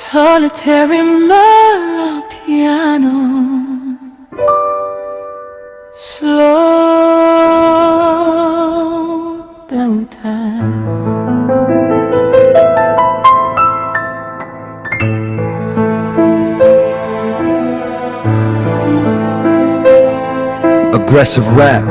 Solitary mellow piano, slow down time. Aggressive rap,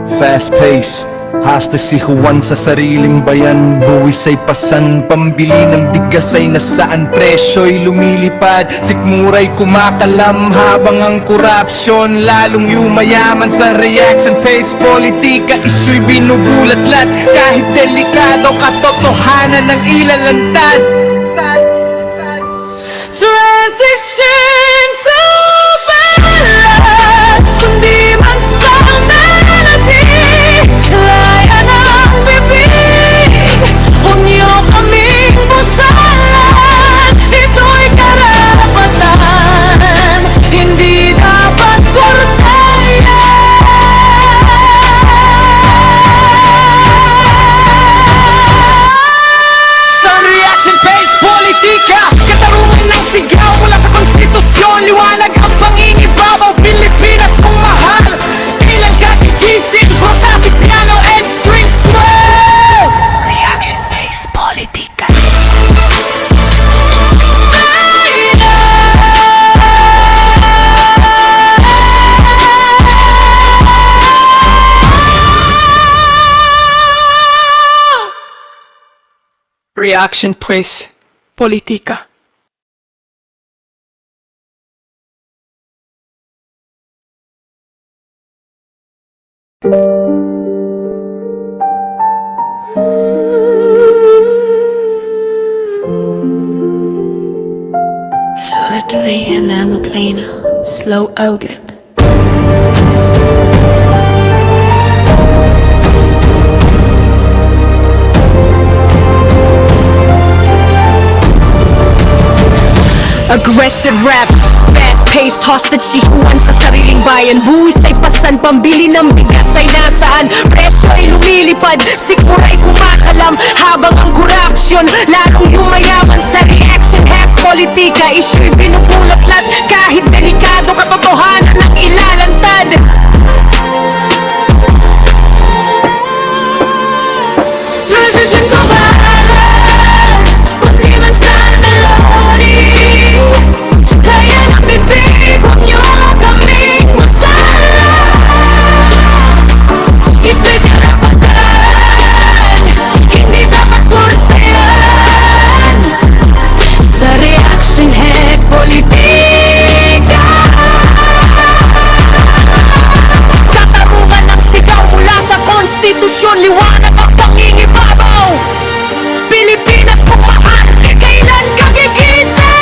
fast pace. Hasta si Juan sa sariling bayan. Buwis ay pasan, pambili ng bigas ay nasaan. Presyo'y lumilipad, sikmura'y kumakalam. Habang ang korupsyon lalong yumayaman. Sa reaction pace, politika, isyu'y binubulatlat. Kahit delikado, katotohanan ng ilalantad. Transition to ballad, kundi man style melody. Laya ng bibig, huwag niyo kaming busalan. Ito'y karapatan, hindi dapat korteya. Sa reaction pace, politika, katarungan ng sigaw mula sa konstitusyon. Liwanag ang pangingibabaw, Pilipinas kung mahal. Ilang kagigising, protapit piano and string swell. Reaction based politika. Reaction pues, politika. Solitary and aeroplane, slow auget. Aggressive rap, fast-paced, hostage si Juan sa sariling bayan. Buwis ay pasan, pambili ng bigas ay nasaan. Presyo ay lumilipad, sikmura'y kumakalam. Habang ang korupsyon lalong yumayaman. Sa reaction hack, politika, isyu'y binubulatlat. Kahit delikado, katotohanan ng ilalantad. Transition to ballad, kundi man style melody. Laya ng bibig, huwag niyo kaming busalan. Ito'y karapatan, hindi dapat kortehan. Sa reaction head, politika. Katarungan ng sigaw mula sa konstitusyon. Liwanag ang pangingibabaw, Pilipinas kung mahal. Kailan ka gigising?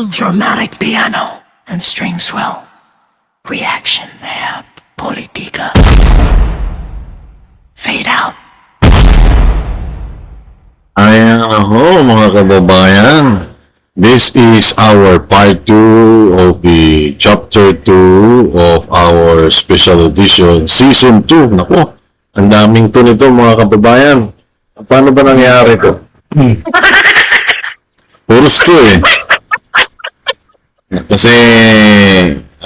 Dramatic piano and string swell. Reaction there, politika. Fade out. Ayan ako mga kababayan. This is our part 2 of the chapter 2 of our special edition season 2. Nako, ang daming to nito mga kababayan. Paano ba nangyari to? Puros to eh. Kasi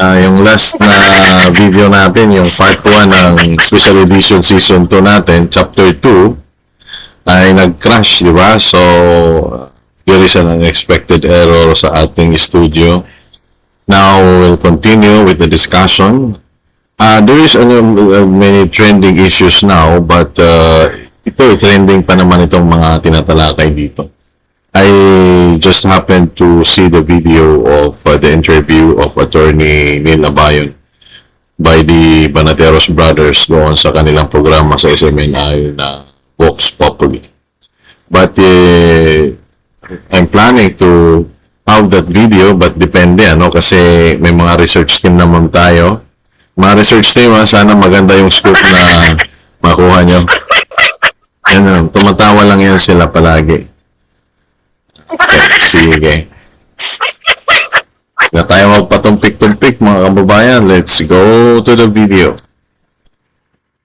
yung last na video natin, yung part 1 ng special edition season 2 natin, chapter 2, ay nag-crash, di ba? So, there is an unexpected error sa ating studio. Now, we'll continue with the discussion. There is many trending issues now, but ito, trending pa naman itong mga tinatalakay dito. I just happened to see the video of the interview of Attorney Neil Abayon by the Banateros brothers doon sa kanilang programa sa SMNI na Vox Populi. But I'm planning to have that video, but depende, kasi may mga research team naman tayo. Mga research team, sana maganda yung scoop na makuha nyo. Yan, tumatawa lang yan sila palagi. Okay, sige. Na tayo magpatumpik-tumpik mga kababayan. Let's go to the video.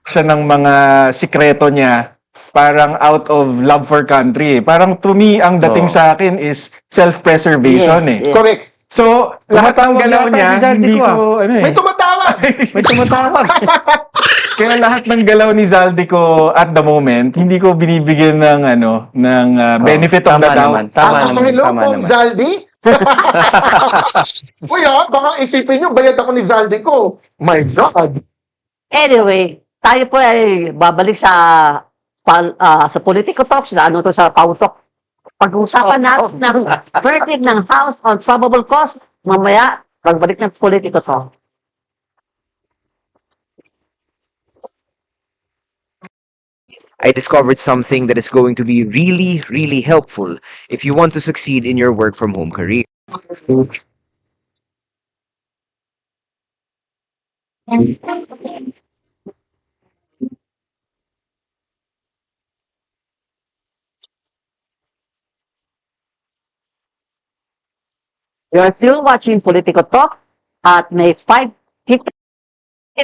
Isa ng mga sikreto niya parang out of love for country. Parang to me, ang dating sa akin is self-preservation eh. Correct. So, lahat ng Tumatawag galaw yata niya, si Zaldico, hindi ko, ano eh. May tumatawag! May tumatawag. Kaya lahat ng galaw ni Zaldico at the moment, hindi ko binibigyan ng benefit of the Tama doubt. naman. Tama naman. Hello, Tama Kong naman. Zaldi? Uy, baka isipin nyo, bayad ako ni Zaldi ko. My God! Anyway, tayo po ay babalik sa political talks na ano to sa pautok. Pag-uusapan natin ng verdict ng House on probable cause. Mamaya, pagbalik ng political talk. I discovered something that is going to be really, really helpful if you want to succeed in your work from home career. You are still watching Political Talk at may 553-0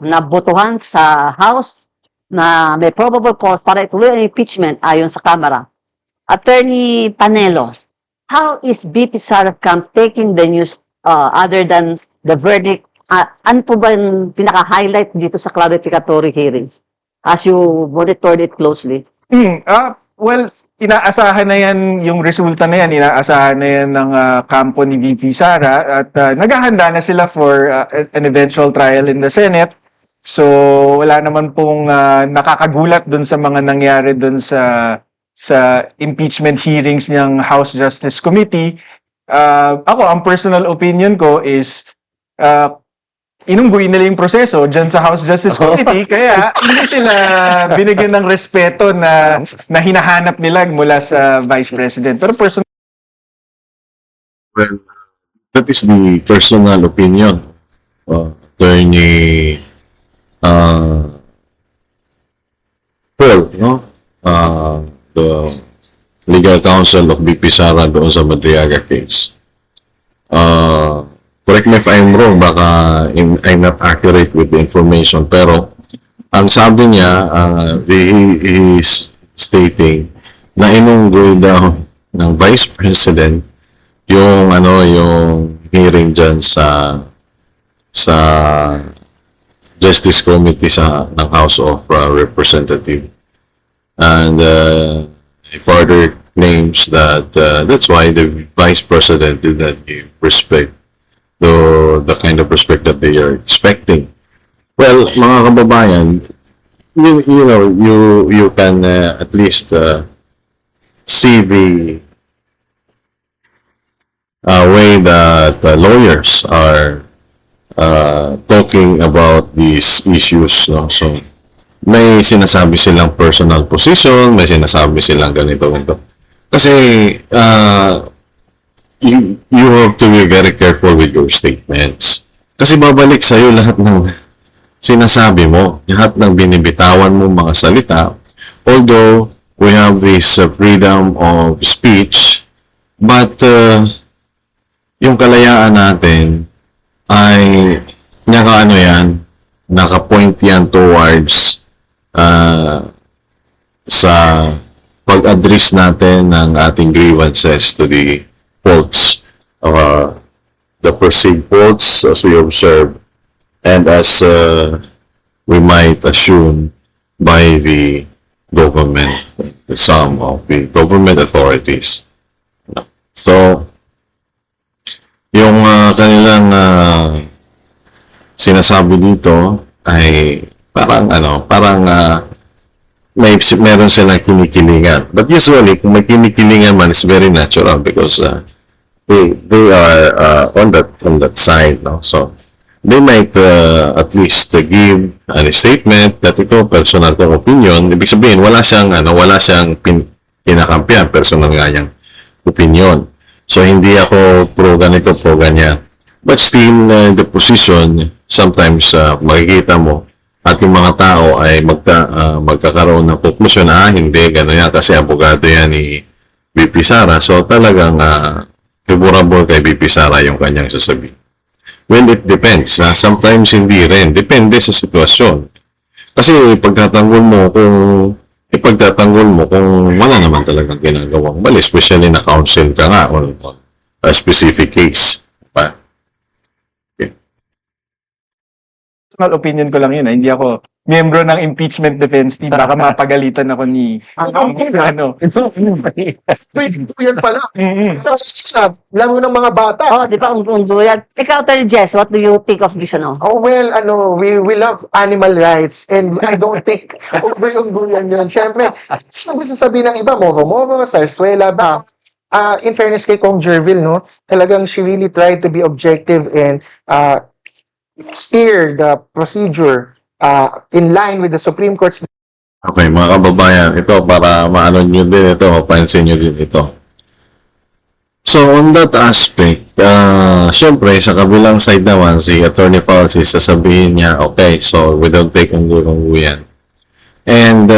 na botohan sa House na may probable cause para ituloy ang impeachment ayon sa Kamara. Attorney Panelo, how is BP Sara Camp taking the news other than the verdict? Ano po ba yung pinaka-highlight dito sa clarificatory hearings as you monitored it closely? Well, inaasahan na yan, yung resulta na yan, inaasahan na yan ng kampo ni VP Sara at naghahanda na sila for an eventual trial in the Senate. So, wala naman pong nakakagulat dun sa mga nangyari dun sa impeachment hearings ng House Justice Committee. Ako, ang personal opinion ko is inungguin nila yung proseso dyan sa House Justice Committee, kaya hindi sila binigyan ng respeto na hinahanap nila mula sa Vice President. Pero personal, Well, that is the personal opinion of Attorney Pearl, no? The legal counsel of BP Sara doon sa Madriaga case. Correct me if I'm wrong, baka I'm not accurate with the information, pero ang sabi niya, he is stating na inunggoy daw ng Vice President yung yung hearing dyan sa Justice Committee ng House of Representatives. And he further claims that that's why the Vice President did not give respect to the kind of respect that they are expecting. Well, mga kababayan, you can at least see the way that lawyers are talking about these issues, no? So, may sinasabi silang personal position, may sinasabi silang ganito. Kasi, you have to be very careful with your statements. Kasi babalik sa'yo lahat ng sinasabi mo, lahat ng binibitawan mo mga salita. Although, we have this freedom of speech, but yung kalayaan natin ay naka-point yan towards sa pag-address natin ng ating grievances to the faults, the perceived faults as we observe and as we might assume by the government, some of the government authorities. So, yung kanilang sinasabi dito ay parang meron silang kinikilingan. But usually, kung may kinikilingan man, it's very natural because they are on that side, no? So, they might at least give a statement that ito, personal kong opinion. Ibig sabihin, wala siyang pinakampihan, personal nga niyang opinion. So, hindi ako pro ganito, pro ganyan. But still, the position, sometimes makikita mo, at yung mga tao ay magkakaroon ng konklusyon na hindi, gano'n yan, kasi abogado yan ni BP Sara. So, talagang favorable kay BP Sara yung kanyang sasabihin. Well, it depends. Sometimes hindi rin. Depende sa sitwasyon. Kasi ipagtatanggol mo kung wala naman talagang ginagawang mali, especially na counsel ka nga on a specific case. Diba? Personal opinion ko lang yun. Hindi ako miyembro ng impeachment defense team. Baka mapagalitan ako ni ano. Yan pala. Mm-mm. Laro ng mga bata. Oh, di ba, ang duyan. Ikaw, Attorney Jess, what do you think of this, ano? Oh, well, we love animal rights and I don't think over yung guyan yun. Siyempre, sino gusto sabihin ng iba, Moro-Moro, Sarsuela, ba? In fairness kay Kong Jervil, no, talagang she really tried to be objective and steer the procedure in line with the Supreme Court's. Okay, mga kababayan, ito para maano nyo din ito, mapansin nyo din ito. So, on that aspect, syempre, sa kabilang side naman, si Attorney Falsis, sasabihin niya, okay, so we don't take unggu-unggu yan. And,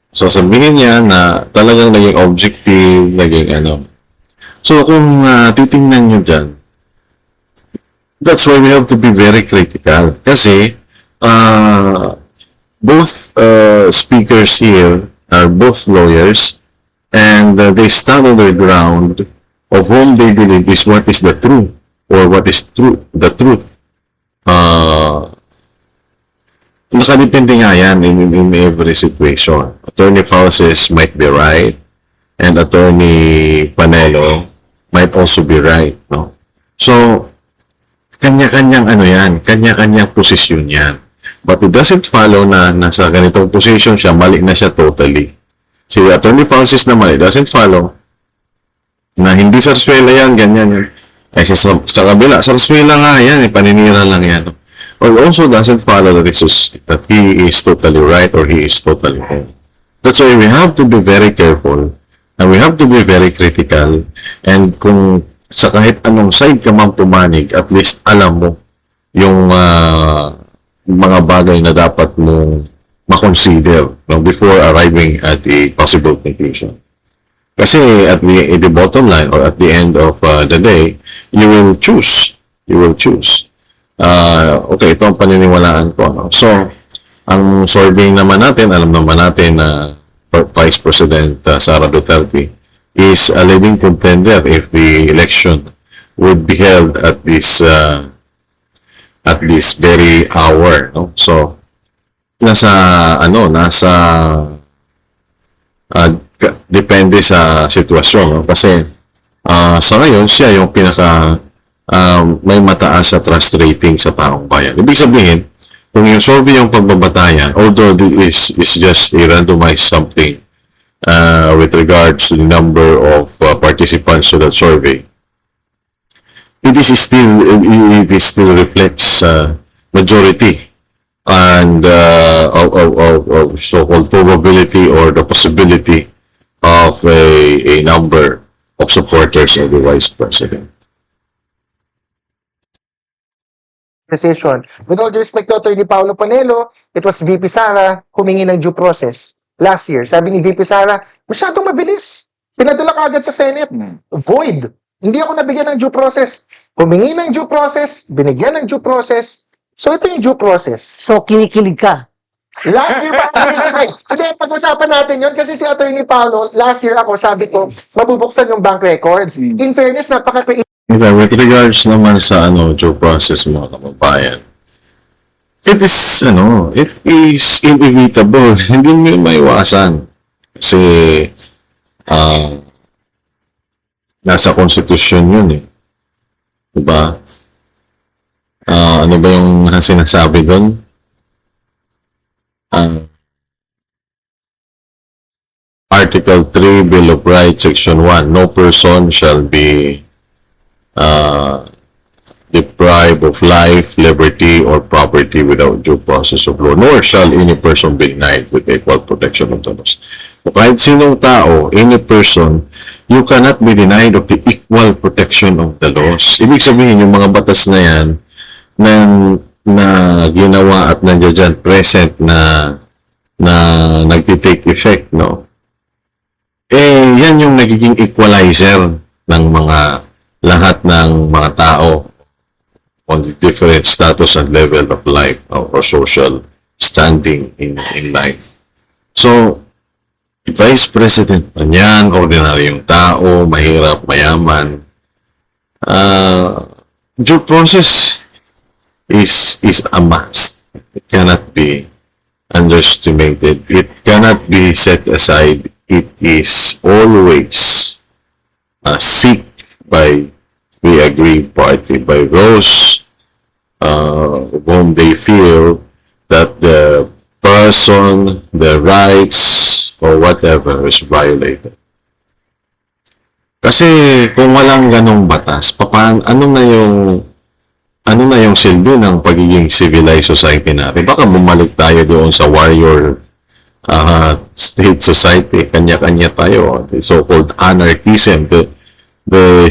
sasabihin niya na talagang naging objective, naging ano. So, kung titingnan nyo dyan, that's why we have to be very critical. Kasi, both speakers here are both lawyers and they stand on their ground of whom they believe is what is the truth or what is the truth. Nakadepende nga yan in every situation. Attorney Falsis might be right and Attorney Panelo might also be right. No? So, kanya-kanyang ano yan, kanya-kanyang posisyon yan. But it doesn't follow na nasa ganitong position siya, mali na siya totally. Si Attorney Falsis naman, it doesn't follow na hindi Sarsuela yan, ganyan yan. Eh, sa kabila, Sarsuela nga yan, paninira lang yan. Or also doesn't follow that he is totally right or he is totally wrong. That's why we have to be very careful and we have to be very critical. And kung sa kahit anong side ka man pumanig, at least alam mo yung mga bagay na dapat mo makonsider before arriving at a possible conclusion. Kasi at the bottom line or at the end of the day, you will choose. You will choose. Okay, ito ang paniniwalaan ko. No? So, ang surveying naman natin, alam naman natin na Vice President Sara Duterte is a leading contender if the election would be held at this very hour. No? So, depende sa sitwasyon. No? Kasi sa ngayon, siya yung may mataas na trust rating sa taong bayan. Ibig sabihin, kung yung survey yung pagbabatayan, although this is just a randomized something with regards to the number of participants to that survey, it still reflects majority and of so-called probability or the possibility of a number of supporters of the Vice President. Decision. With all due respect to Attorney Paolo Panelo, it was VP Sara humingi ng due process last year. Sabi ni VP Sara, masyadong mabilis. Pinadala ka agad sa Senate. Void. Hindi ako nabigyan ng due process. Humingi ng due process, binigyan ng due process. So ito yung due process. So, kinikilig ka. Last year pa ako nakikinig. Hindi, pag-usapan natin yun kasi si Attorney Paolo, last year ako, sabi ko, mabubuksan yung bank records. In fairness, napaka-creative. Okay, with regards naman sa due process mga kababayan, it is inevitable. Hindi mo maiwasan. Kasi nasa konstitusyon yun eh. Diba? Ano ba yung sinasabi doon? Article 3, Bill of Rights, Section 1, no person shall be deprived of life, liberty, or property without due process of law, nor shall any person be denied with equal protection of the laws. So, kahit sinong tao, any person, you cannot be denied of the equal protection of the laws. Ibig sabihin, yung mga batas na yan, na ginawa at nandiyan dyan, present na nagtitake effect, no? Yan yung nagiging equalizer ng lahat ng mga tao on the different status and level of life or social standing in life. So, Vice President man yan, ordinaryong tao, mahirap, mayaman, due process is a must. It cannot be underestimated. It cannot be set aside. It is always seek by the aggrieved party, by those whom they feel that the person, the rights, or whatever is violated. Kasi kung walang ganong batas, ano na yung silbi ng pagiging civilized society natin? Baka bumalik tayo doon sa warrior state society, kanya-kanya tayo, the so-called anarchism, the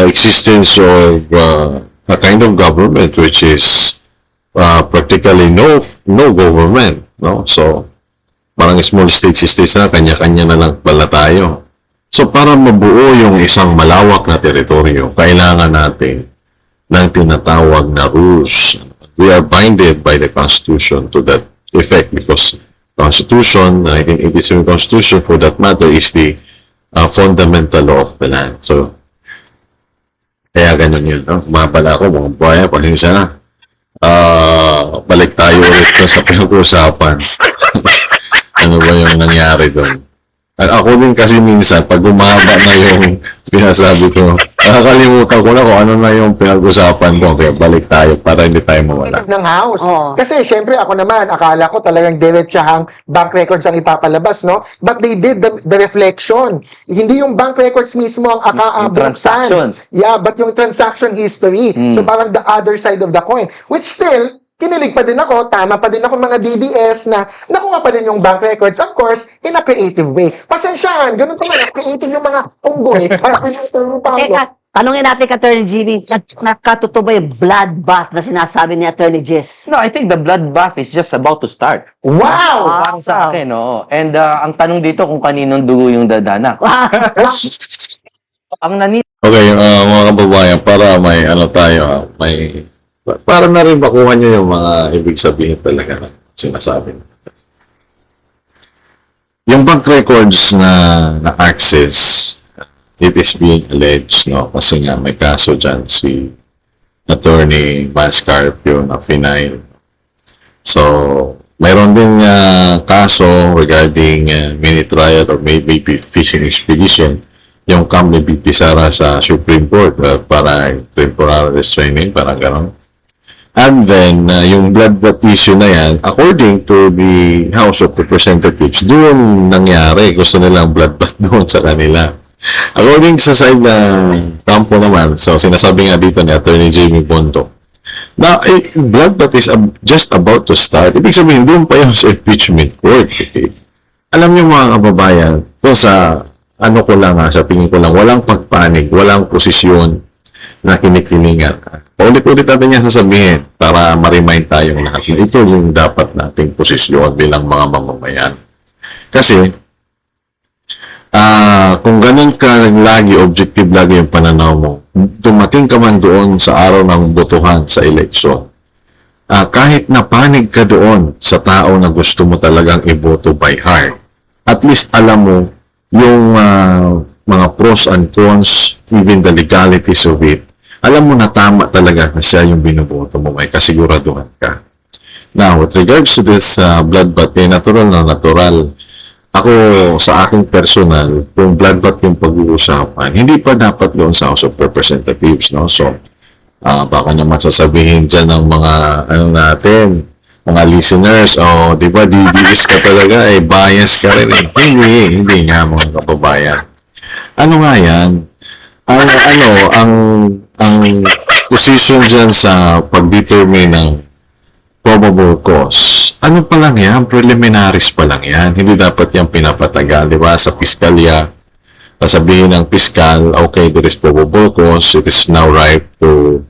existence of a kind of government which is practically no government, no? So parang small states na, kanya-kanya na lang pala tayo. So para mabuo yung isang malawak na teritoryo, kailangan natin ng tinatawag na rules. We are binded by the Constitution to that effect because Constitution, 1987 Constitution for that matter, is the fundamental law of the land. So, kaya ganun yun. No? Mabala ako, mga buhaya, pasensya na. Balik tayo ulit sa pinag-uusapan. Ano ba yung nangyari doon? Ako din kasi minsan, pag umaba na yung pinasabi ko, nakakalimutan ko na kung ano na yung pinag-usapan ko. Kaya balik tayo para hindi tayo mawala. Ng house. Oo. Kasi syempre ako naman, akala ko talagang diretsahang bank records ang ipapalabas, no? But they did the reflection. Hindi yung bank records mismo ang buksan. transactions. Yeah, but yung transaction history. So parang the other side of the coin. Which still, kinilig pa din ako, tama pa din ako mga DDS na nakuha pa din yung bank records, of course, in a creative way. Pasensyahan, ganun talaga, creative yung mga unggoy. Sabi ni Mr. Paulo. Teka, tanungin natin kay Attorney Jimmy, nakatotoo ba yung bloodbath na sinasabi ni Attorney Jess? No, I think the bloodbath is just about to start. Wow! Parang sa akin, oo. And ang tanong dito kung kaninong dugo yung dadana. Ang Okay, mga kababayan, para may ano tayo, para na rin makuha nyo yung mga ibig sabihin talaga ng sinasabi. Yung bank records na access, it is being alleged, no? Kasi nga may kaso dyan si Attorney Mascarpio na final. So, mayroon din kaso regarding mini trial or maybe fishing expedition yung Camp ni BP Sara sa Supreme Court para temporary restraining, parang gano'n. And then, yung bloodbath issue na yan, according to the House of Representatives, doon nangyari. Gusto nilang bloodbath doon sa kanila. According sa side ng kampo naman, so sinasabi nga dito ni Attorney Jamie Bonto, na bloodbath is just about to start. Ibig sabihin, doon pa yung sa impeachment court. Alam niyo mga kababayan, to sa ano ko lang sa tingin ko lang, walang pagpanig, walang posisyon na kinikilingan. Paulit-ulit natin yan sasabihin para ma-remind tayong lahat na ito yung dapat nating posisyon bilang mga mamamayan. Kasi, kung ganun ka lagi, objective lagi yung pananaw mo, dumating ka man doon sa araw ng botohan sa eleksyon, kahit napanig ka doon sa tao na gusto mo talagang iboto by heart, at least alam mo yung mga pros and cons, even the legalities of it, alam mo na tama talaga na siya yung binoboto mo, may kasiguraduhan ka. Now, with regards to this bloodbath, natural na natural. Ako, sa aking personal, kung bloodbath yung pag-uusapan, hindi pa dapat doon sa House of Representatives, no? So, baka naman sasabihin dyan ng mga, natin, mga listeners, di ba, DDS ka talaga, bias ka rin. Hindi nga mga kababayan. Ano nga yan? Ang position dyan sa pag-determine ng probable cause, ano pa lang yan? Preliminaries pa lang yan. Hindi dapat yan pinapatagal, di ba? Sa piskalya, sasabihin ng piskal, okay, there is probable cause, it is now ripe to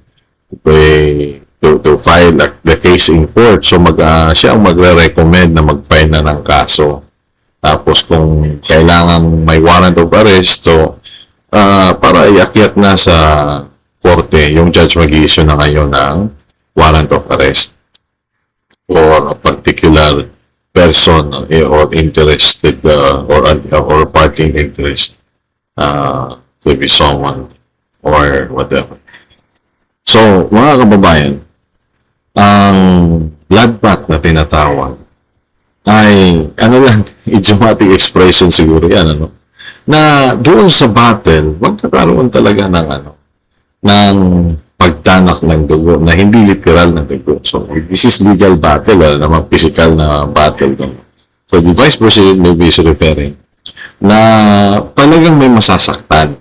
file the case in court. So, siya ang magre-recommend na mag-file na ng kaso. Tapos, kung kailangan may warrant of arrest, so, para iakyat na sa korte, yung judge mag-issue na ngayon ng warrant of arrest for a particular person or interested or party in interest to be someone or whatever. So, mga kababayan, ang bloodbath na tinatawag ay ano lang, idiomatic expression siguro yan, ano? Na doon sa battle, magkakaroon talaga ng ng pagtanak ng dugo na hindi literal na dugo. So, this is legal battle, wala namang physical na battle doon. So, the Vice President maybe is referring na talagang may masasaktan.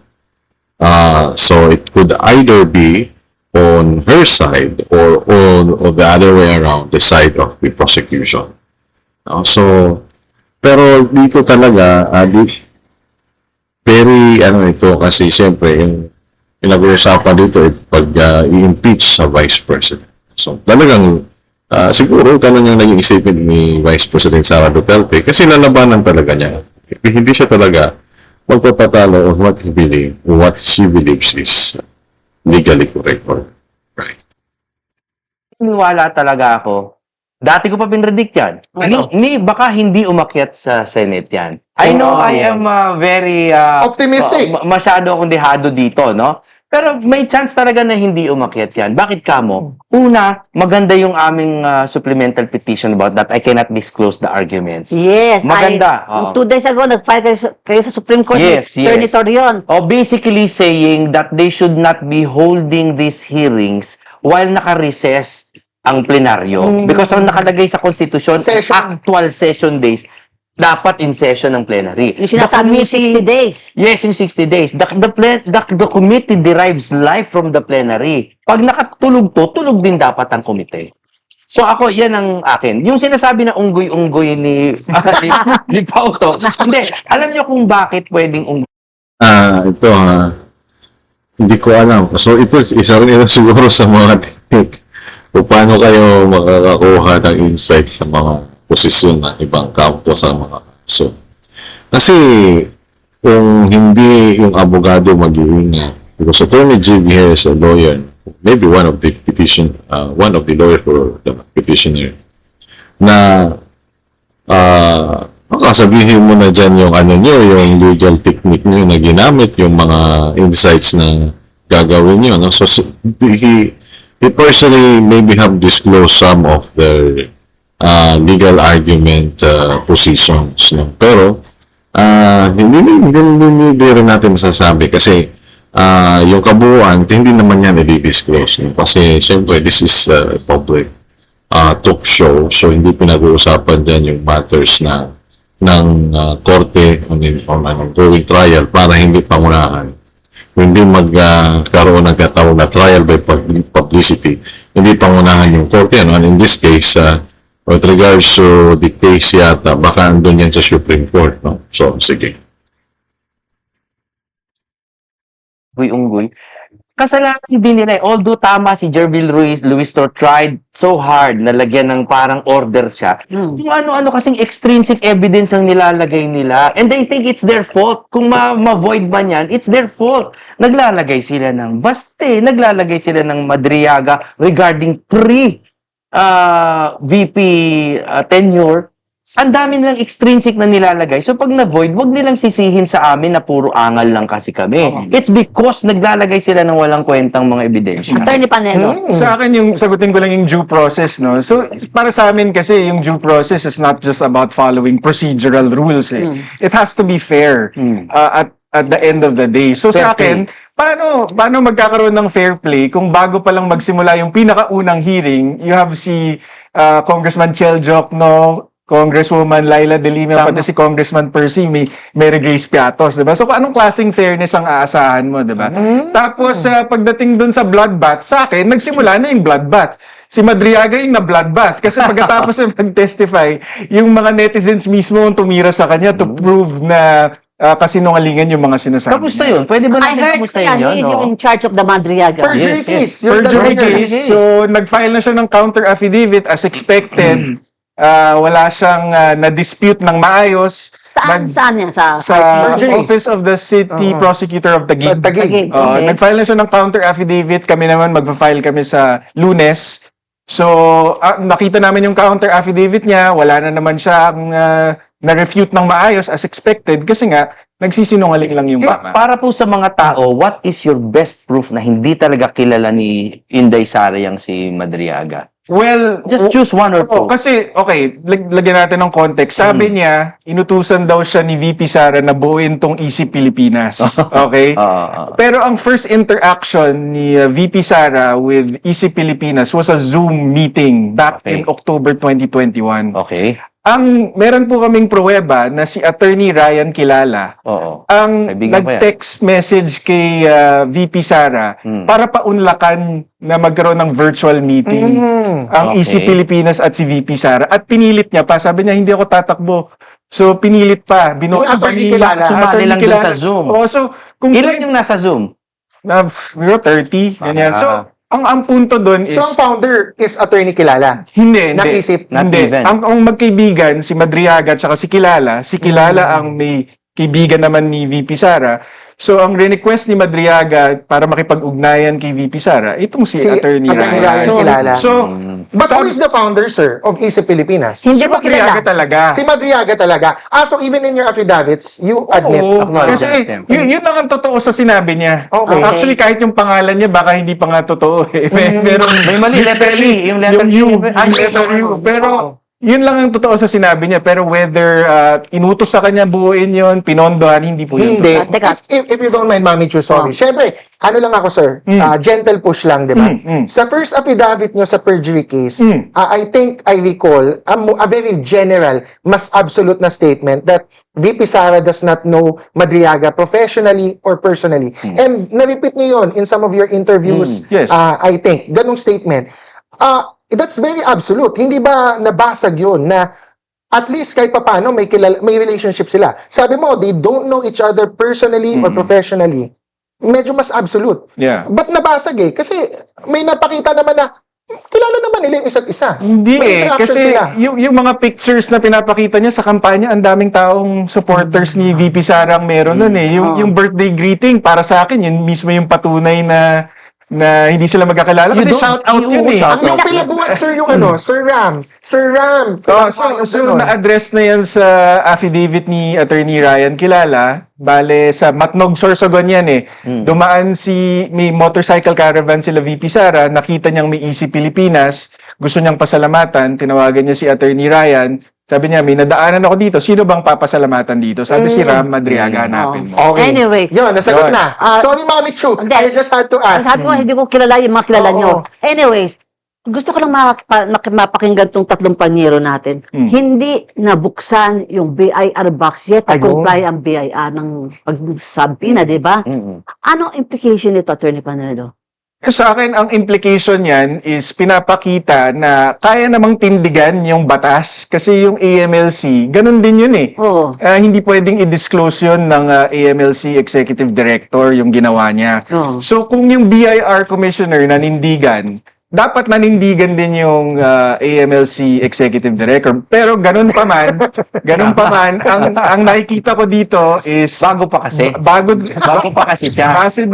So, it could either be on her side or on the other way around, the side of the prosecution. So, pero dito talaga, very, ito kasi siyempre, yung pinag-uusapan dito, pag i-impeach sa Vice President. So, talagang, siguro, ganun yung naging isipin ni Vice President Sara Duterte kasi lalabanan talaga niya. Hindi siya talaga magpapatalo on what she believes is legally correct or right. Wala talaga ako. Dati ko pa pinredict yan. Baka hindi umakyat sa Senate yan. I know I am very Optimistic. Masyado akong dehado dito, no? Pero may chance talaga na hindi umakyat yan. Bakit kamo? Una, maganda yung aming supplemental petition about that. I cannot disclose the arguments. Yes. Maganda. 2 days ago, nag-file kayo sa Supreme Court. Yes, yes. Senator yun. Basically saying that they should not be holding these hearings while naka-recess ang plenaryo. Because ang nakalagay sa Constitution, actual session days, dapat in session ng plenary. Yung sinasabi yung 60 days. Yes, yung 60 days. The committee derives life from the plenary. Pag nakatulog to, tulog din dapat ang komite. So ako, yan ang akin. Yung sinasabi na unggoy-unggoy ni Pauto. Hindi, alam niyo kung bakit pwedeng unggoy. Ito hindi ko alam. So ito, isa rin ito siguro sa mga technique. Kung paano kayo makakakuha ng insight sa mga posisyon ng ibang kampo sa mga kaso. Kasi kung hindi yung abogado mag-iingat, because Attorney JB here is a lawyer, maybe one of the lawyer for the petitioner, na makasabihin mo na dyan yung yung legal technique nyo na ginamit, yung mga insights na gagawin nyo. No? So, he personally maybe have disclosed some of their legal argument positions. No? Pero, hindi rin natin masasabi kasi yung kabuuan, hindi naman yan i-disclose. No? Kasi, syempre, this is public talk show. So, hindi pinag-uusapan dyan yung matters na ng korte on ongoing trial para hindi pangunahan. Hindi magkaroon ng katawag na trial by publicity. Hindi pangunahan yung korte. No? And in this case, with regards to the case yata, baka andun yan sa Supreme Court. No? So, sige. Unggoy. Kasalanan din nila. Although tama si Jervil Luistor tried so hard na lagyan ng parang order siya. Kung ano-ano kasing extrinsic evidence ang nilalagay nila. And I think it's their fault. Kung ma-void man yan, it's their fault. Naglalagay sila ng baste, naglalagay sila ng Madriaga regarding VP tenure. Ang dami nilang extrinsic na nilalagay. So pag na-void, wag nilang sisihin sa amin na puro angal lang kasi kami. It's because naglalagay sila ng walang kwentang mga ebidensya. Attorney Panelo. Sa akin, sagutin ko lang yung due process, no? So, para sa amin kasi, yung due process is not just about following procedural rules, eh. It has to be fair at the end of the day. So, sa akin, paano magkakaroon ng fair play kung bago pa lang magsimula yung pinakaunang hearing, you have si Congressman Chel Jokno, Congresswoman Laila De Lima, pati si Congressman Percy, Mary Grace Piatos, diba? So, anong klaseng fairness ang aasahan mo, diba? Tapos, pagdating dun sa bloodbath, sa akin, nagsimula na yung bloodbath. Si Madriaga yung na-bloodbath. Kasi pagkatapos na mag-testify, yung mga netizens mismo ang tumira sa kanya to prove na kasinungalingan yung mga sinasabi. Kamusta yun? Pwede ba I natin heard kamusta yun? he's in charge of the Madriaga. Perjury case. Perjury case. So, nag-file na siya ng counter affidavit as expected. wala siyang na-dispute ng maayos. Saan yan? Sa Sa Office of the City Prosecutor of Taguig. Taguig, okay. Nag-file na siya ng counter affidavit. Kami naman magfa-file kami sa Lunes. So, nakita namin yung counter affidavit niya. Wala na naman siya na-refute ng maayos as expected kasi nga, nagsisinungaling lang yung mama. Para po sa mga tao, what is your best proof na hindi talaga kilala ni Inday Sara yang si Madriaga? Well, Just choose one or two. kasi, okay, lagyan natin ng context. Sabi niya, inutusan daw siya ni VP Sara na buuin tong Easy Pilipinas. Okay? Pero ang first interaction ni VP Sara with Easy Pilipinas was a Zoom meeting back in October 2021. Okay. Meron po kaming pruweba na si Attorney Ryan Kilala Oo. ang Kaibigan ko yan. nag-text message kay VP Sara para paunlakan na magkaroon ng virtual meeting ang Okay. Easy Pilipinas at si VP Sara. At pinilit niya pa. Sabi niya, hindi ako tatakbo. So, pinilit pa. Yung Attorney Kilala, sumali lang dun sa Zoom. Oo, so, kung Ilan yung nasa Zoom? na, 30, ganyan. So, ang punto doon is, So, ang founder is Attorney Kilala. hindi. Naisip. Not Hindi. even. Ang magkaibigan, si Madriaga at saka si Kilala ang may kaibigan naman ni VP Sara. So, ang request ni Madriaga para makipag-ugnayan kay VP Sara, itong si Attorney Attorney Ryan. Ryan Kilala. So, But who is the founder, sir, of Easy Pilipinas? Hindi si ko Madriaga kilala. talaga. Si Madriaga talaga. So even in your affidavits, you admit, Oo, acknowledge kasi that. yun lang ang totoo sa sinabi niya. Okay. Actually, kahit yung pangalan niya, baka hindi pa nga totoo. May mali, letter E. Yung letter E. yung letter U. Pero, yun lang ang totoo sa sinabi niya. Pero whether inutos sa kanya buuin yun, pinondohan, hindi po yun. Hindi. Teka. If you don't mind, Mami Chu, sorry. Siyempre, ano lang ako, sir? Gentle push lang, di ba? Sa first affidavit nyo sa perjury case, I think I recall a very general, mas absolute na statement that VP Sara does not know Madriaga professionally or personally. And na-repeat nyo yun in some of your interviews, Yes. I think. Ganong statement. That's very absolute. Hindi ba nabasag yun na at least kahit papano may relationship sila. Sabi mo, they don't know each other personally or professionally. Medyo mas absolute. Yeah. Ba't nabasag eh? Kasi may napakita naman na kilala naman nila yung isa't isa. Hindi May interaction kasi sila. yung mga pictures na pinapakita niya sa kampanya, ang daming taong supporters ni VP Sara ang meron nun eh. Yung birthday greeting, para sa akin, yun mismo yung patunay na hindi sila magkakilala. Kasi shout out yun eh. Ang yung pinabuhat, sir, yung ano, Sir Ram. Sir Ram. So na-address na yan sa affidavit ni Attorney Ryan Kilala. Bale, sa Matnog, Sorsogon yan eh. Dumaan may motorcycle caravan sila VP Sara, nakita niyang may Easy Pilipinas, gusto niyang pasalamatan, tinawagan niya si Attorney Ryan. Sabi niya, may nadaanan ako dito. Sino bang papasalamatan dito? Sabi si Ram Madriaga, hanapin mo. Okay. Anyway. Yun, nasagot Yun. na. Sorry, Mami Chu. Hindi. I just had to ask. Sabi mo, hindi ko kilala yung mga kilala Oo. nyo. Anyways, gusto ko lang mapakinggan tong tatlong panyero natin. Hindi nabuksan yung BIR box yet. Ayun. Comply ang BIR ng pagsabina, di ba? Ano implication nito, Attorney Panelo? Sa akin, ang implication niyan is pinapakita na kaya namang tindigan yung batas kasi yung AMLC, ganun din yun eh. Oo. Hindi pwedeng i-disclose yun ng AMLC Executive Director yung ginawa niya. Oo. So kung yung BIR Commissioner nanindigan, dapat nanindigan din yung AMLC Executive Director. Pero ganun pa man, ang nakikita ko dito is Bago pa kasi. bago pa kasi siya. base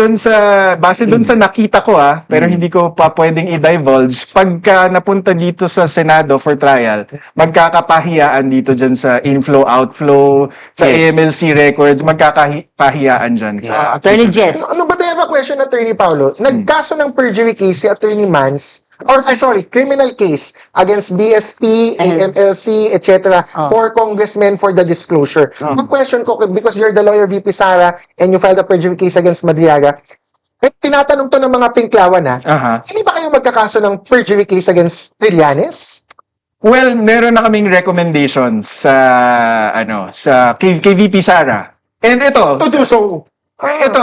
dun sa nakita ko pero hindi ko pa pwedeng i-divulge. Pagka napunta dito sa Senado for trial, magkakapahiyaan dito dyan sa inflow, outflow, sa Yes. AMLC records, magkakapahiyaan dyan. Sa Attorney Jess. Ano ba tayo ba question, Attorney Paulo? Nagkaso ng perjury case si Attorney Mans, criminal case against BSP, AMLC, etc. for congressmen for the disclosure. Ang question ko, because you're the lawyer, VP Sara, and you filed a perjury case against Madriaga, tinatanong to ng mga pinklawan hindi ba kayo magkakaso ng perjury case against Trillanes? Well, meron na kaming recommendations sa kay VP Sara. And ito, To do so. ito,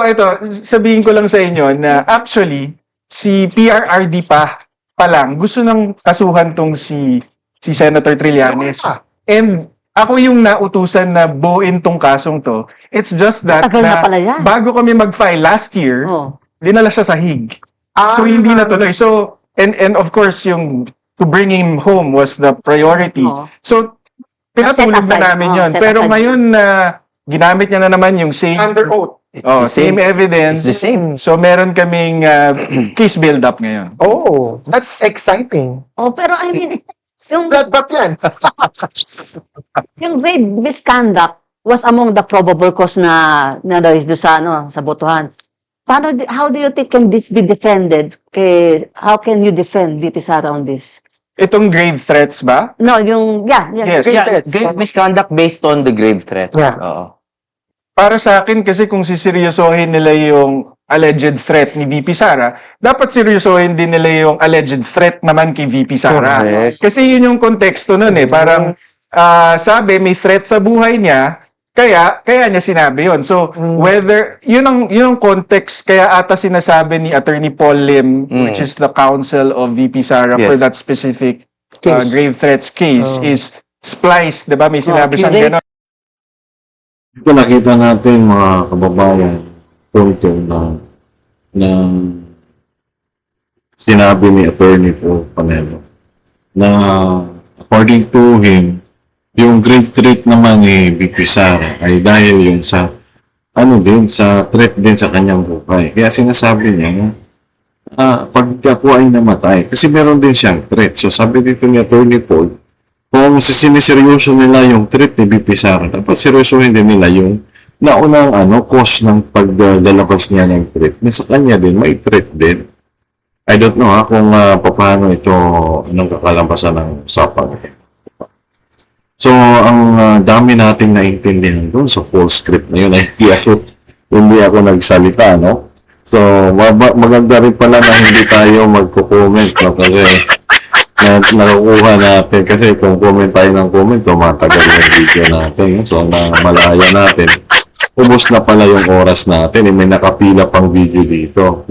sabihin ko lang sa inyo na actually, si PRRD pa lang, gusto nang kasuhan tong si Senator Trillanes. And ako yung nautusan na buuin tong kasong to. It's just that Matagal na pala yan. bago kami mag-file last year, Oh. dinala siya sa Hague. So hindi natuloy. So and of course yung to bring him home was the priority. Oo. So, pinatulog Set aside. na namin Oo, yun. set Pero aside. ngayon na ginamit niya na naman yung same Under oath. It's oh, the same. same evidence. It's the same. So meron kaming case build up ngayon. Oh, that's exciting. Oh, pero I mean, yung, Bloodbath yan. yung grave misconduct was among the probable cause na dahil doon sa, sa botohan. How do you think can this be defended? How can you defend VP Sara on this? Itong grave threats ba? No, yung, Yes. grave Yeah, threats. grave misconduct based on the grave threats. Yeah. Oo. Para sa akin kasi kung siseryosohin nila yung alleged threat ni VP Sara, dapat seryosohin din nila yung alleged threat naman kay VP Sara. Correct. Kasi yun yung konteksto nun eh. Parang sabi may threat sa buhay niya, kaya niya sinabi yun. So whether yun ang context kaya ata sinasabi ni Attorney Paul Lim, which is the counsel of VP Sara for Yes. that specific Case. grave threats case is splice, 'di ba? May sinabi siyang curate. gano'n. Ito nakita natin mga kababayan, punto na sinabi ni Attorney Paul Panelo na according to him, yung grave threat naman ni VP Sara ay dahil yun sa sa threat din sa kanyang buhay. Kaya sinasabi niya pag ako ay namatay, kasi meron din siyang threat. So sabi dito ni Attorney Paul, kung siniseryoso nila yung threat ni VP Sara, dapat seryosohin din nila yung naunang cause ng paglalabas niya ng threat. Na sa kanya din, may threat din. I don't know kung paano ito, anong kakalabasan ng usapan. So, ang dami nating naintindihan doon sa full script na yun, ay hindi ako nagsalita, no? So, maganda rin pala na hindi tayo magko-comment, no? Kasi nakukuha natin kasi kung comment tayo ng comment, tumatagal yung video natin. So, malaya natin. Ubus na pala yung oras natin. May nakapila pang video dito.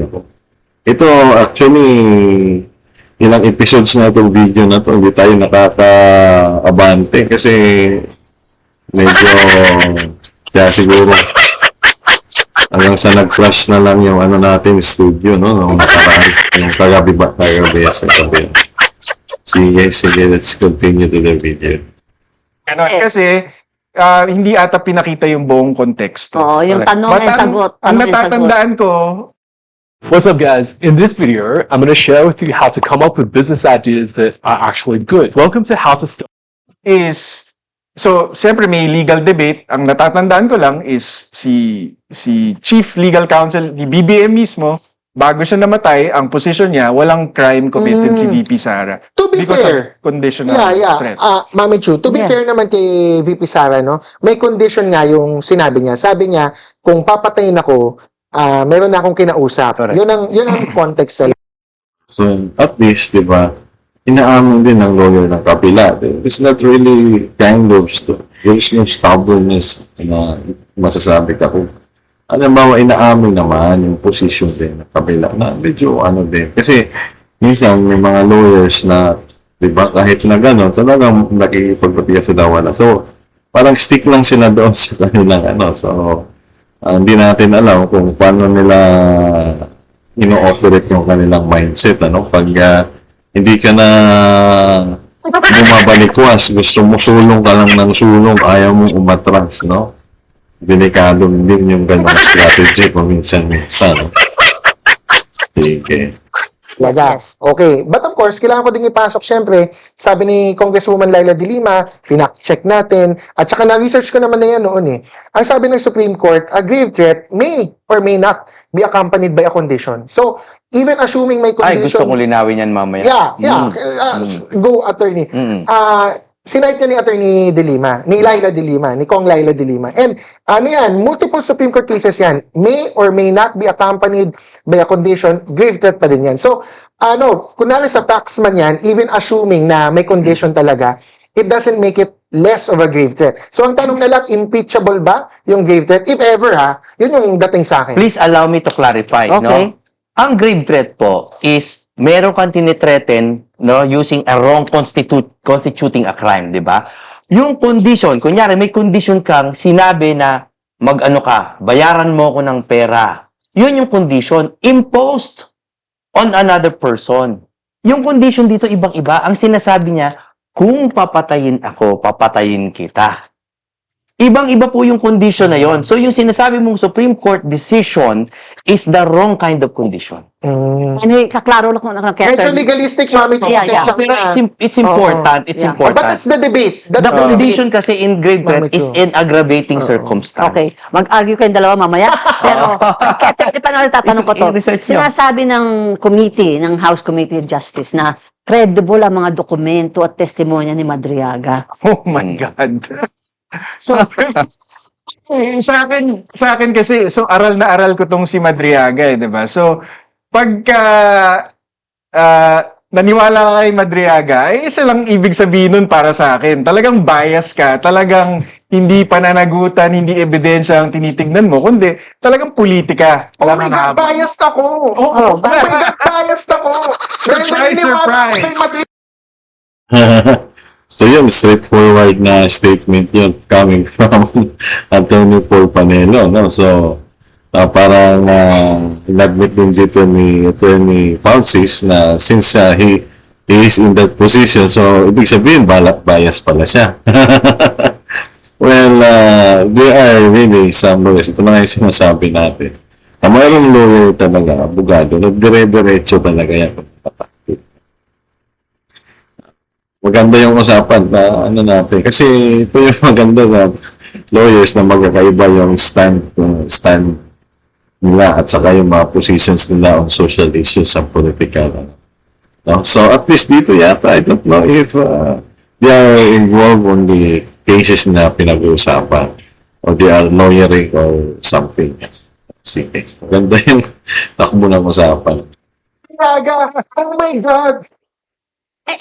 Ito, actually, ilang episodes na itong video na to, hindi tayo nakaka-abante kasi medyo, kaya siguro, hanggang sa nag-flash na lang yung natin, studio, no? Nung nakaraan, yung kagabi sa gabi. Sige, let's continue to the video. Ganon. Kasi hindi ata pinakita yung buong konteksto. Oo, yung tanong But and sagot. ang Tanong and sagot. natatandaan ko, What's up, guys? In this video, I'm going to share with you how to come up with business ideas that are actually good. Welcome to How to Start. so, siyempre may legal debate. Ang natatandaan ko lang is si Chief Legal Counsel, ni BBM mismo, bago siya namatay, ang position niya, walang crime committed si VP Sara. To be Because fair, of conditional threat. Mami Chu, to be fair naman kay VP Sara, no? May condition nga yung sinabi niya. Sabi niya, kung papatayin ako, meron na akong kinausap. Correct. Yun ang context sa So, at least, di ba, inaamin din ng lawyer ng kapila. It's not really there's no stubbornness na masasabi ka kung ba, inaamin naman yung position din ng kabila na medyo din. Kasi minsan may mga lawyers na, di ba, kahit na gano'n, talagang nakikipagpapila sa dawala. So, parang stick lang sila doon sa kanilang So, hindi natin alam kung paano nila ino-operate yung kanilang mindset. Pag hindi ka na bumabalikwas, gusto mo sulong ka lang ng sulong, ayaw mong umatras, no? Delikado din yung ganong strategy paminsan-minsan. Sige. Laga. Okay. But of course, kailangan ko din ipasok syempre. Sabi ni Congresswoman Laila de Lima, check natin. At saka na-research ko naman na yan noon eh. Ang sabi ng Supreme Court, a grave threat may or may not be accompanied by a condition. So, even assuming may Ay, gusto condition... kong linawin yan mamaya. Yeah. Go, attorney. Sinight niya ni Attorney De Lima, ni Laila De Lima, ni Kong Laila De Lima. And multiple Supreme Court cases yan, may or may not be accompanied by a condition, grave threat pa din yan. So, kunwari sa facts man yan, even assuming na may condition talaga, it doesn't make it less of a grave threat. So, ang tanong na lang, impeachable ba yung grave threat? If ever, yun yung dating sa akin. Please allow me to clarify, Okay. no? Ang grave threat po is meron kang tinitreaten, no, using a wrong constituting a crime, di ba? Yung condition, kunyari may condition kang sinabi na bayaran mo ko ng pera. Yun yung condition imposed on another person. yung condition dito ibang-iba. Ang sinasabi niya, kung papatayin ako, papatayin kita. Ibang-iba po yung condition na yon. So yung sinasabi mong Supreme Court decision is the wrong kind of condition. Ano, kaklaro lang kung Medyo legalistic, Mami Chu. Yeah, yeah. Pero it's important. It's Yeah. important. But that's the debate. That's The the debate. condition kasi in grave threat Mami is Chu. an aggravating circumstance. Okay, mag-argue kayong dalawa mamaya. Pero, kaya paano tatanong ko to? I-research nyo. Sinasabi ng committee, ng House Committee of Justice na credible ang mga dokumento at testimonya ni Madriaga. Oh my God. So, sa akin kasi, so aral na aral ko tong si Madriaga, 'di ba? So, pagka naniwala ka kay Madriaga, isa lang ibig sabihin nun para sa akin. Talagang bias ka, talagang hindi pananagutan, hindi ebidensya ang tinitingnan mo, kundi talagang politika. Oh my God, biased ako! Oh my God, biased ako! Surprise, surprise! So yun, straightforward na statement yun coming from Attorney Paul Panelo, no? So, parang nag-admit din dito ni Attorney Francis na since he is in that position, so ibig sabihin, bias pala siya. Well, there are really some lawyers. Ito na nga yung sinasabi natin. Na mayroong lawyer talaga, abogado, nagdire-diretso talaga yan. Maganda yung usapan na ano natin. Kasi ito yung maganda na lawyers na magkakaiba yung stand nila at saka yung mga positions nila on social issues sa political. No? So at least dito yata, I don't know if they are involved on the cases na pinag-uusapan or they are lawyering or something. Sige, maganda yung takbo ng usapan. Oh my God!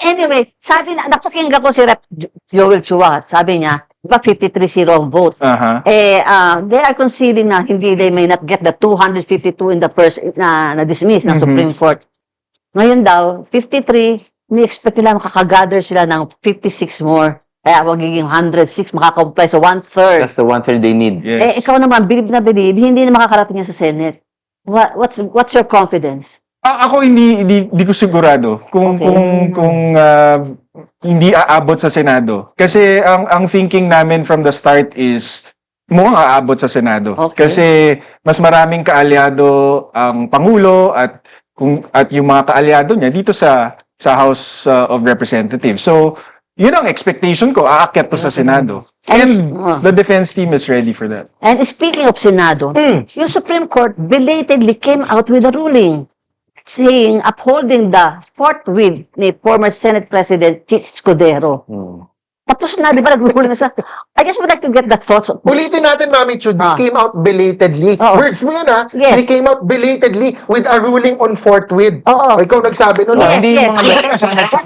anyway, sabi na, napakinggan ko si Rep. Joel Chua, sabi niya, diba 53-0 ang vote? They are conceding na hindi they may not get the 252 in the first na dismiss ng Supreme Court. Ngayon daw, 53, ni-expect nila makakagather sila ng 56 more. Kaya magiging 106, makaka-comply sa one-third. That's the one-third they need. Yes. Ikaw naman, believe na believe, hindi na makakarating yan sa Senate. What's your confidence? Ako hindi ko sigurado kung hindi aabot sa Senado. Kasi ang thinking namin from the start is mukhang aabot sa Senado. Okay. Kasi mas maraming kaalyado ang Pangulo at yung mga kaalyado niya dito sa House of Representatives. So, yun ang expectation ko, aakyat to sa Senado. And the defense team is ready for that. And speaking of Senado, yung Supreme Court belatedly came out with a ruling saying upholding the forthwith ni former Senate President Chis Escudero. Tapos na, di ba, nag-ruling na sa... I just would like to get the thoughts of... Ulitin natin, Mami Chu, they came out belatedly. Words mo yun, ha? Yes. They came out belatedly with a ruling on forthwith. Oo. Ikaw nagsabi nun, ha? Hindi yung mga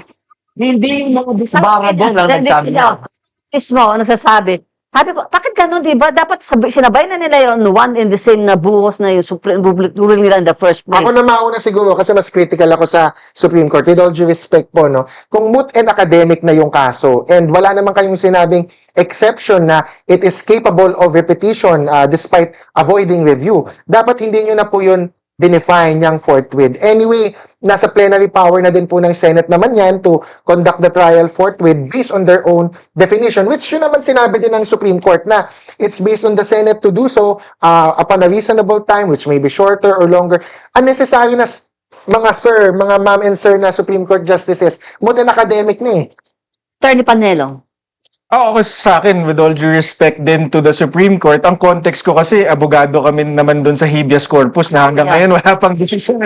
hindi yung mga disbarable lang nagsabi niya. Mismo, nagsasabi. Sabi ko, bakit ganun, di ba? Dapat sinabay na nila yung one and the same na buhos na yung Supreme ruling nila in the first place. Ako na mauna siguro kasi mas critical ako sa Supreme Court. With all due respect po, no? Kung moot and academic na yung kaso and wala naman kayong sinabing exception na it is capable of repetition despite avoiding review, dapat hindi nyo na po yun dinefine yung forthwith. Anyway, nasa plenary power na din po ng Senate naman yan to conduct the trial forthwith based on their own definition, which yun naman sinabi din ng Supreme Court na it's based on the Senate to do so upon a reasonable time, which may be shorter or longer. Unnecessary na mga ma'am and sir na Supreme Court justices, moot and academic na eh. Attorney Panelo. Ako sa akin, with all due respect din to the Supreme Court, ang context ko kasi, abogado kami naman doon sa habeas corpus na hanggang ngayon wala pang decision.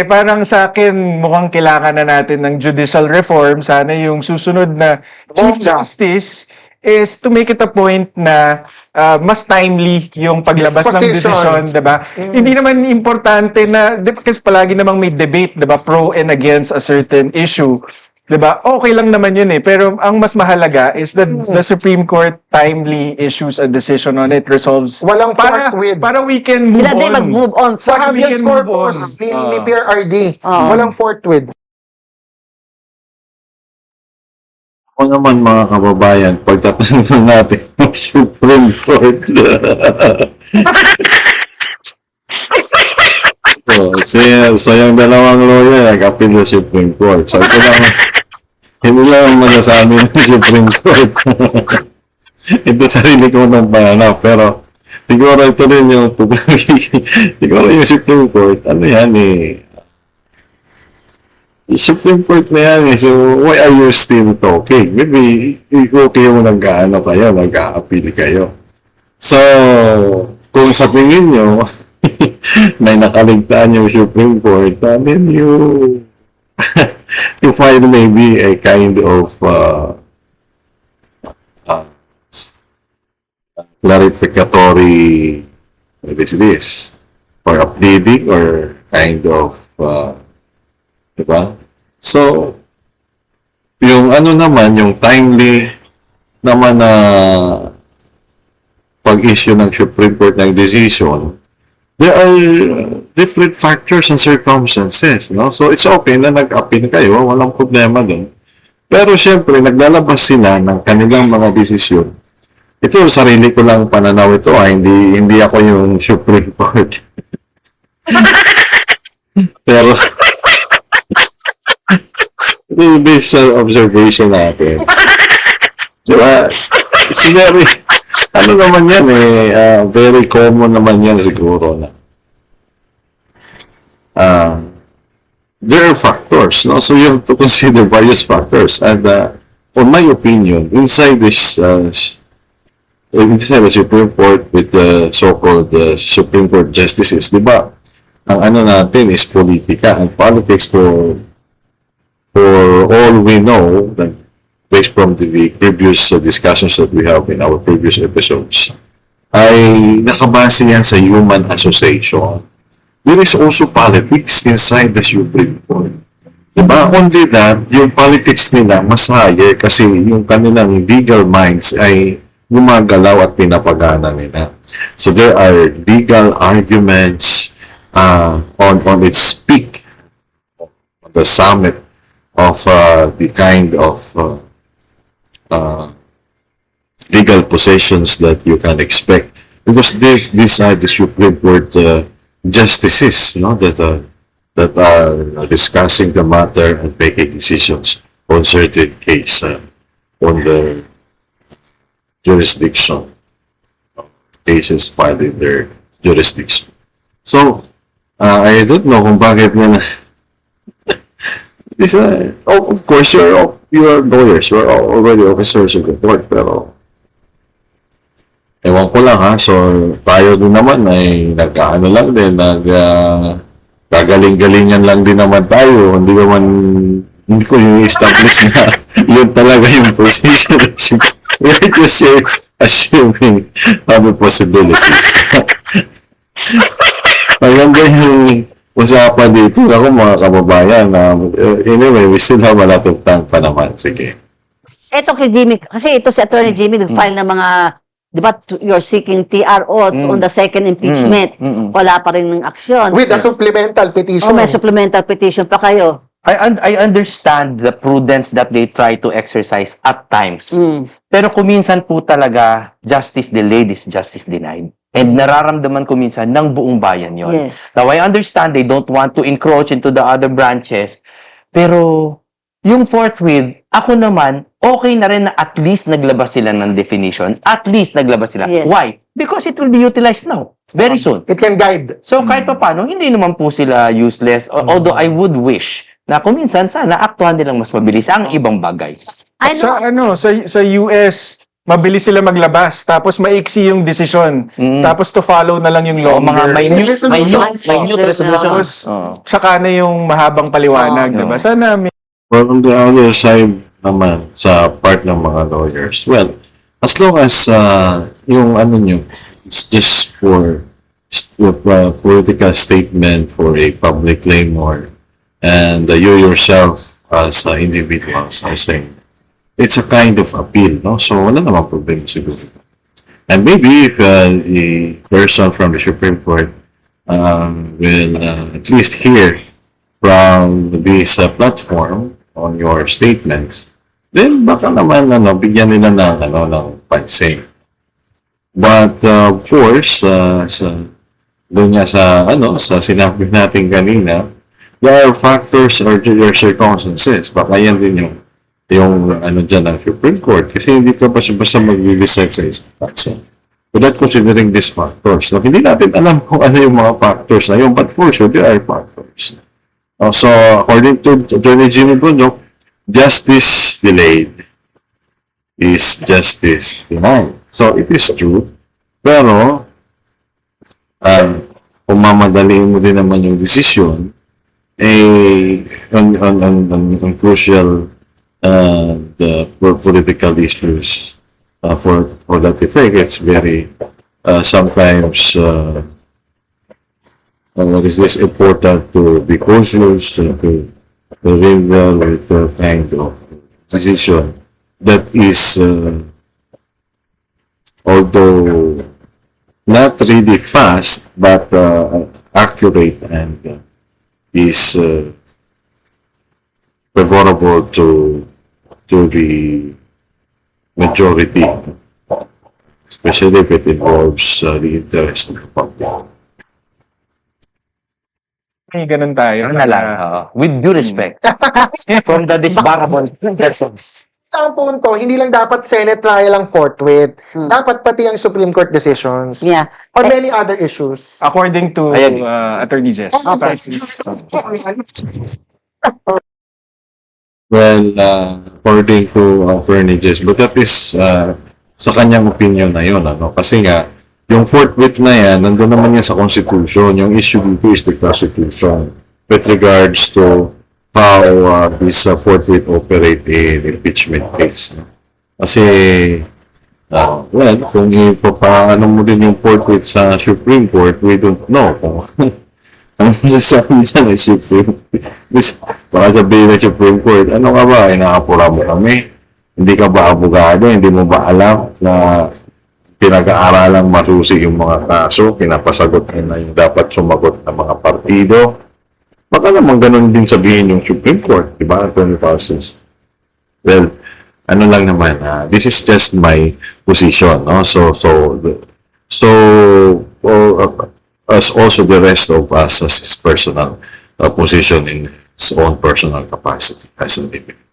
Parang sa akin, mukhang kailangan na natin ng judicial reform. Sana yung susunod na Chief Justice is to make it a point na mas timely yung paglabas ng desisyon, diba? Hindi naman importante na, kasi palagi namang may debate, diba? Pro and against a certain issue. Diba? Okay lang naman yun eh. Pero ang mas mahalaga is that the Supreme Court timely issues a decision on it, resolves. Walang forthwith. Para we can move Sila din on. mag-move on. Sa Para we habeas can move corpus on. ni PRRD, walang forthwith. Ako naman mga kababayan, pagtatanong natin ng Supreme Court. So, So yung dalawang lawyer, nag-appeal sa Supreme Court. So ito lang, hindi lang masasabi ng Supreme Court. Ito sarili ko ng pananaw. Pero siguro ito rin yung siguro yung Supreme Court, ano yan eh, yung Supreme Court na yan eh, so why are you still talking? Maybe okay mo nag-ano kayo, nag-a-appeal kayo. So, kung sa tingin nyo, may nakaligtaan yung Supreme Court, then you find maybe a kind of clarificatory this or a pleading or kind of diba? So yung ano naman yung timely naman na pag-issue ng Supreme Court ng decision, there are different factors and circumstances, no? So it's okay na nag-appeal kayo, walang problema din. Pero syempre naglalabas sila ng kanilang mga desisyon. Ito, sarili ko lang pananaw ito, hindi ako yung Supreme Court. Pero, based sa observation natin, diba, it's very, ano naman yan very common naman yan siguro na, there are factors, no? So you have to consider various factors. And, on my opinion, inside this, inside the Supreme Court with the so-called Supreme Court justices, di ba? Ang ano natin is politika and politics for all we know, that based from the previous discussions that we have in our previous episodes, ay nakabase yan sa human association. There is also politics inside the Supreme Court. Diba? Only that, yung politics nila mas higher kasi yung kanilang legal minds ay gumagalaw at pinapagana nila. So there are legal arguments on its peak, on the summit of the kind of legal possessions that you can expect. Because these are the Supreme Court justices, no, that are discussing the matter and making decisions on certain case on the jurisdiction, cases filed in their jurisdiction. So, I don't know kung bakit nga na this, of course, you're lawyers, you're already officers of the court, pero ewan ko lang ha, so tayo din naman ay nag-ano lang din, gagaling-galingan lang din naman tayo, hindi ko yung establish na yun talaga yung position. We're just assuming other possibilities. Maganda yung usapan dito. Ako mga kababayan, anyway, we still have a lot of time pa naman. Sige. Eto kay Jimmy, kasi ito si Attorney Jimmy nag-file ng mga, di ba, you're seeking TRO on the second impeachment. Wala pa rin ng aksyon. With a supplemental petition. May supplemental petition pa kayo. I understand the prudence that they try to exercise at times. Pero kuminsan po talaga, justice delayed is justice denied. And nararamdaman ko minsan ng buong bayan yon. Yes. Now, I understand they don't want to encroach into the other branches. Pero, yung forthwith, ako naman, okay na rin na at least naglabas sila ng definition. At least naglabas sila. Yes. Why? Because it will be utilized now. Very soon. It can guide. So, kahit pa paano, hindi naman po sila useless. Although, I would wish na kung minsan sana aktuhan nilang mas mabilis ang ibang bagay. Sa US, mabilis sila maglabas, tapos maiksi yung desisyon. Tapos to follow na lang yung longer. Mga minute resolutions. Tsaka na yung mahabang paliwanag, diba? Sana may But on the other side naman, sa part ng mga lawyers, well, as long as yung ano nyo, it's just for a political statement for a public claim and you yourself as individuals are saying, it's a kind of appeal, no? So, wala namang problema siguro. And maybe if the person from the Supreme Court will at least hear from this platform on your statements, then baka naman bigyan nila ng pansin. But of course, doon nga sa, sa sinabi natin kanina, there are factors or there are circumstances. Baka yan din yung dyan ng Supreme Court. Kasi hindi ka basta mag-decide sa isang kaso. Without considering these factors. So, hindi natin alam kung ano yung mga factors na yun, but for sure, there are factors. So, according to Attorney Jimmy Bundok, justice delayed is justice denied. So, it is true. Pero, kung mamadaliin mo din naman yung desisyon, on crucial the political issues for that effect, it's very sometimes what is this important to be cautious to wrangle with the kind of decision that is although not really fast but accurate and is favorable to the majority, especially if it involves the interest of the public. May ganun tayo. Ano na lang, with due respect from the disbarable persons. Sa ang punto, hindi lang dapat Senate trial ang forthwith. Dapat pati ang Supreme Court decisions. Yeah. On many other issues. According to Attorney Jess. Okay. Well, according to Attorney Jess, but that is sa kanyang opinion na yun, kasi nga, yung forthwith na yan, nandun naman yan sa Constitution. Yung issue dito is the Constitution with regards to how this forthwith operate in impeachment case. No? Kasi, well, kung ipapaano mo din yung forthwith sa Supreme Court, we don't know kung ano masasabi dyan ng Supreme Court. Baka sabihin ng Supreme Court, ano ka ba, inaapura mo kami? Hindi ka ba abogado? Hindi mo ba alam na pinag-aaralang masusig yung mga kaso, pinapasagot na yung dapat sumagot ng mga partido? Baka naman ganun din sabihin yung Supreme Court, di ba, Attorney Parsons? Well, ano lang naman, this is just my position, no? So as also the rest of us as his personal position in his own personal capacity as an individual.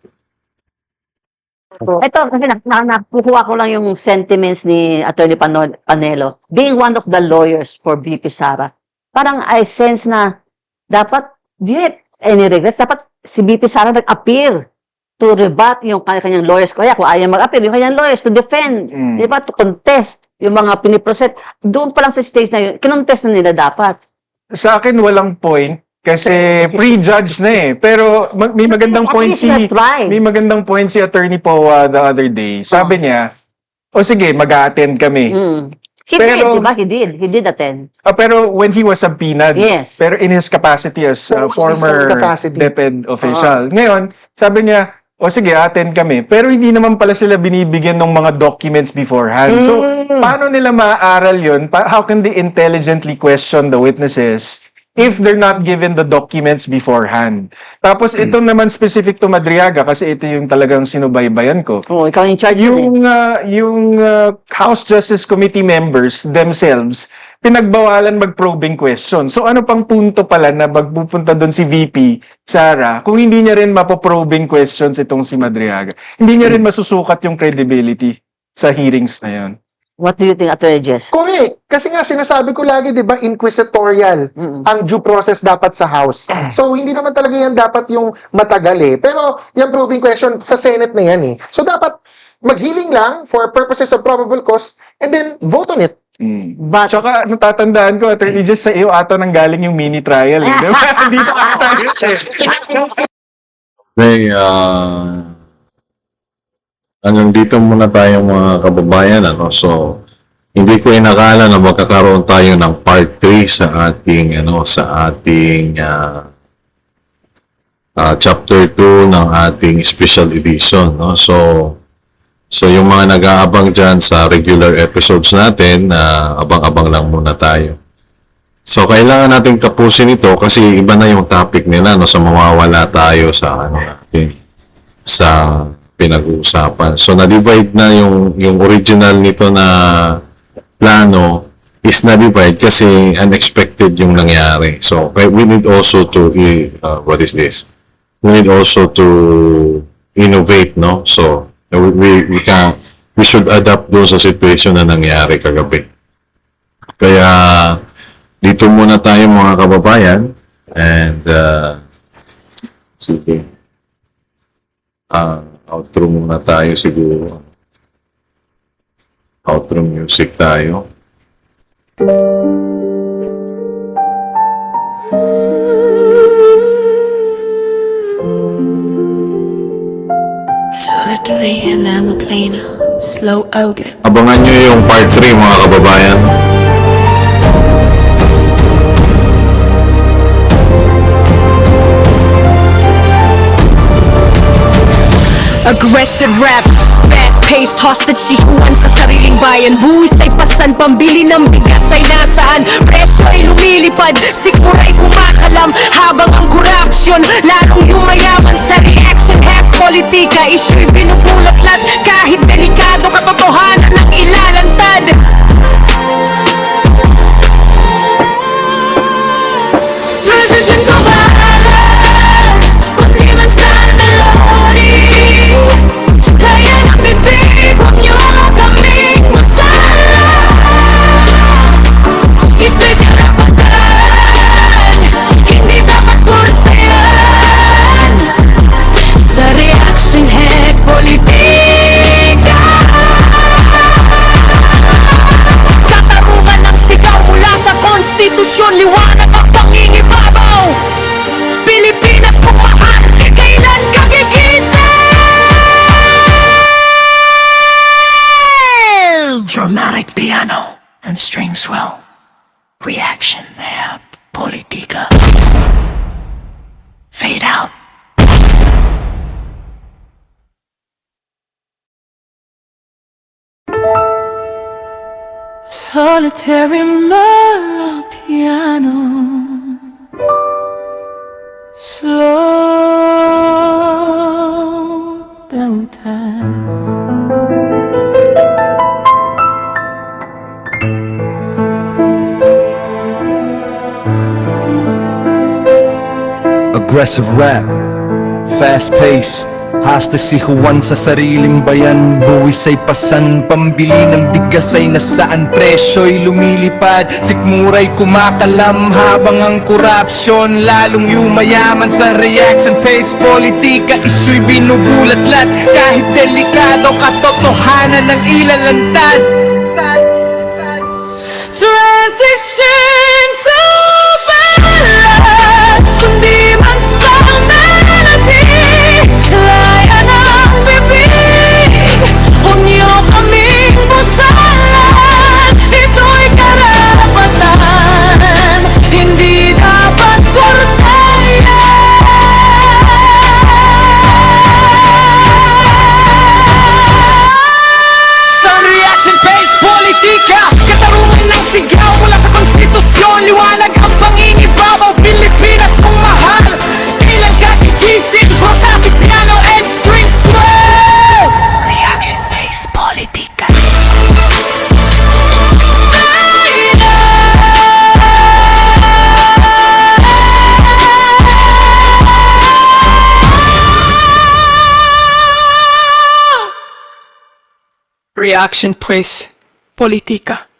Ito, kasi nakukuha ko lang yung sentiments ni Attorney Panelo. Being one of the lawyers for BP Sara, parang I sense na dapat, do you have any regrets? Dapat si BP Sara nag-appear to rebut yung kanyang lawyers. Kaya kung ayaw mag-appear, yung kanyang lawyers to defend, di ba, to contest yung mga piniproset. Doon pa lang sa stage na yun, kinontest na nila dapat. Sa akin, walang point. Kasi pre-judge na eh. Pero may magandang point may magandang point si Attorney Powa the other day. Sabi niya, o sige, mag-a-attend kami. He did, di ba? He did attend. Pero when he was subpoenaed, Yes. pero in his capacity as former DepEd official. Ngayon, sabi niya, o sige, attend kami. Pero hindi naman pala sila binibigyan ng mga documents beforehand. So, paano nila maaaral yun? How can they intelligently question the witnesses if they're not given the documents beforehand? Tapos, ito naman specific to Madriaga kasi ito yung talagang sinubaybayan ko. Oh, ikaw in charge. Yung House Justice Committee members themselves, pinagbawalan mag-probing question. So ano pang punto pala na magpupunta doon si VP Sara kung hindi niya rin mapoprobing questions itong si Madriaga? Hindi niya rin masusukat yung credibility sa hearings na yon. What do you think, Attorney Jess? Correct. Kasi nga sinasabi ko lagi, di ba, inquisitorial ang due process dapat sa House. So, hindi naman talaga yan dapat yung matagal eh. Pero, yung proving question sa Senate na yan eh. So, dapat mag-hearing lang for purposes of probable cause and then vote on it. But, Tsaka, natatandaan ko, Attorney Jess, sa iyo ata nang galing yung mini trial. Eh. Diba? Dito ata yun eh. Okay, dito muna tayo mga kababayan, So, hindi ko inakala na magkakaroon tayo ng part 3 sa ating, chapter 2 ng ating special edition, So, yung mga nag-aabang dyan sa regular episodes natin, abang-abang lang muna tayo. So, kailangan natin tapusin ito kasi iba na yung topic nila, So, mawawala tayo sa, sa pinag-uusapan. So, na-divide na yung original nito na plano is nullified kasi unexpected yung nangyari. So, we need also to, what is this? We need also to innovate, no? So, we should adapt doon sa situation na nangyari kagabi. Kaya, dito muna tayo mga kababayan. And, sige. Outro muna tayo siguro. Outro music tayo. Solitary and I'm a plainer. Slow ogre. Abangan nyo yung part 3 mga kababayan. Aggressive rap, fast-paced hostage, sikuan sa sariling bayan. Buwis ay pasan, pambili ng bigas ay nasaan. Presyo ay lumilipad, sikmuray kumakalam. Habang ang korupsyon, lalong yumayaman. Sa reaction, hack politika, issue'y binubulat-lat. Kahit delikado, katotohanan ang ilalantad. Transition ko bahalan, kundi man sa melody. Kaya ng bibig, huwag niyo kaming masala. Ito'y karapatan, hindi dapat kurtayan. Sa reaction, hack politika. Katarungan ng sigaw mula sa konstitusyon, liwanag ang pangingibabaw. Pilipinas kung mahal, kailan ka gigising? Dramatic piano and string swell. Reaction there, politica. Fade out. Solitary mellow piano. Slow down time. Aggressive rap, fast pace. Hasta si Juan sa sariling bayan. Buwis ay pasan, pambili ng bigas ay nasaan. Presyo'y lumilipad, sikmura'y kumakalam. Habang ang korupsyon lalong yumayaman. Sa reaction pace politika, issue'y binubulat-lat. Kahit delikado, katotohanan ng ilalantad. Transition to ballad, kundi man sa melody. Laya ng bibig, huwag niyo kaming busalan. Ito'y karapatan, hindi dapat kurtayan. Sa reaction pace politika, katarungan ng sigaw mula sa konstitusyon. Liwanag ang pangingibabaw, Pilipinas kung mahal. Kailan ka gigising? Dramatic piano and string swell. Reaction based politica. Reaction pues, politica.